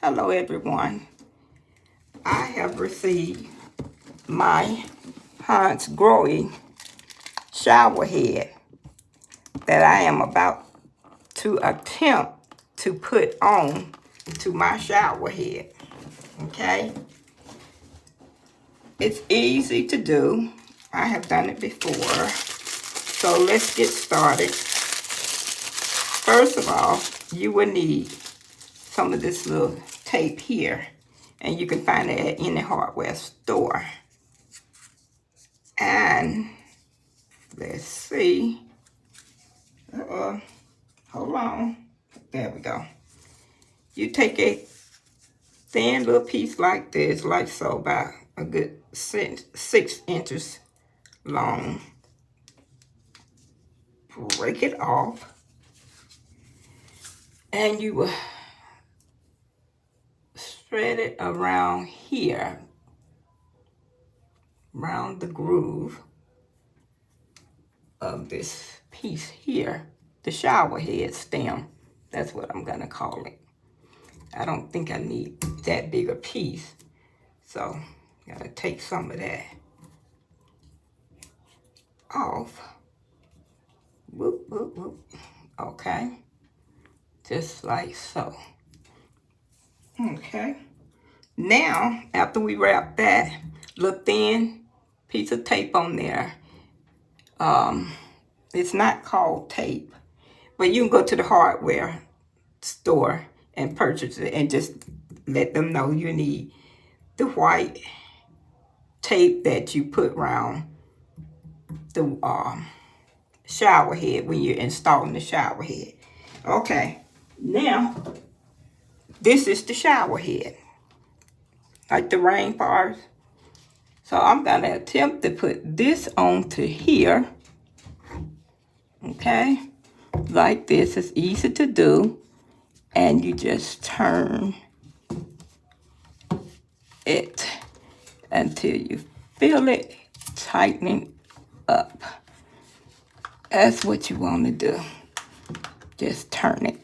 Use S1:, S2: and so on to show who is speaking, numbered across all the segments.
S1: Hello everyone. I have received my hansgrohe shower head that I am about to attempt to put on to my shower head. Okay? It's easy to do. I have done it before. So let's get started. First of all, you will need some of this little tape here, and you can find it at any hardware store. And let's see, hold on, there we go. You take a thin little piece like this, like so, about a good 6 inches long. Break it off, and you will spread it around here, around the groove of this piece here, the shower head stem. That's what I'm gonna call it. I don't think I need that big a piece, so gotta take some of that off. Whoop, whoop, whoop. Okay, just like so. Okay, now after we wrap that little thin piece of tape on there, it's not called tape, but you can go to the hardware store and purchase it, and just let them know you need the white tape that you put around the shower head when you're installing the shower head. Okay, now this is the shower head, like the rainfall. So I'm gonna attempt to put this onto here. Okay, like this. It's easy to do, and you just turn it until you feel it tightening up. That's what you want to do. Just turn it.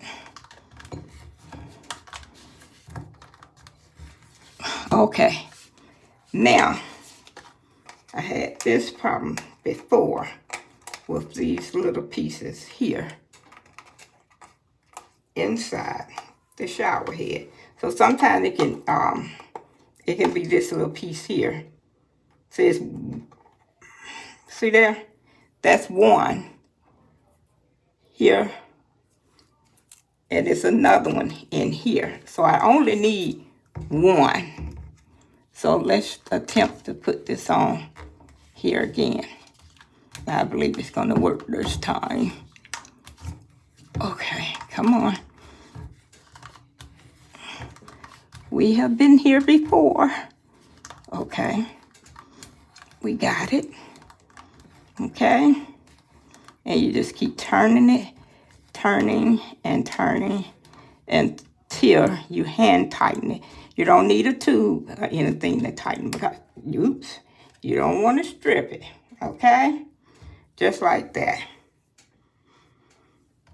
S1: Okay, now I had this problem before with these little pieces here inside the shower head. So sometimes it can be this little piece here. See there? That's one here, and it's another one in here. So I only need one. So let's attempt to put this on here again. I believe it's gonna work this time. Okay, come on. We have been here before. Okay, we got it. Okay, and you just keep turning it, turning and turning until you hand tighten it. You don't need a tube or anything to tighten, because oops, you don't want to strip it. Okay, just like that.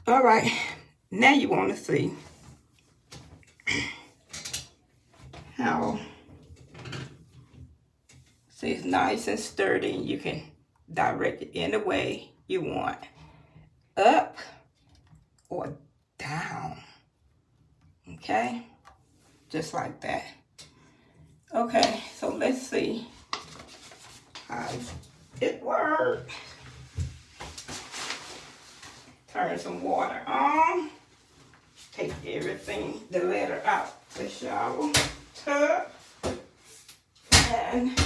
S1: All right, now you want to see how, see, it's nice and sturdy, and you can direct it any way you want, up or down. Okay, just like that. Okay, so let's see how it works. Turn some water on. Take everything, the letter out the shower tub. And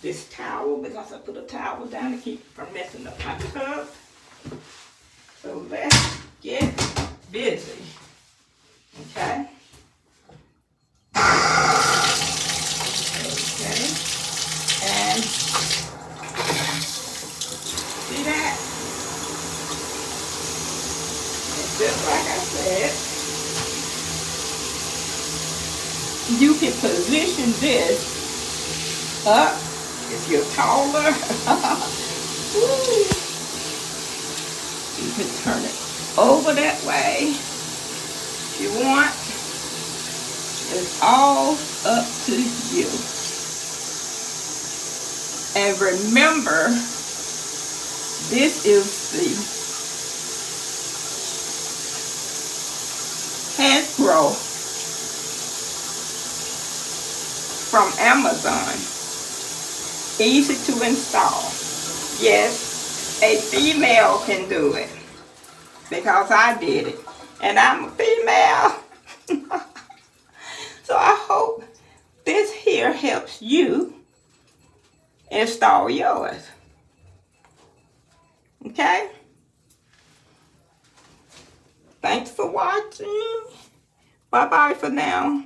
S1: this towel, because I put a towel down to keep from messing up my tub. So let's get busy. Okay. Okay. And see that? And just like I said, you can position this up if you're taller. You can turn it over that way if you want. It's all up to you. And remember, this is the hansgrohe from Amazon. Easy to install. Yes, a female can do it because I did it. And I'm a female. So I hope this here helps you install yours. Okay? Thanks for watching. Bye-bye for now.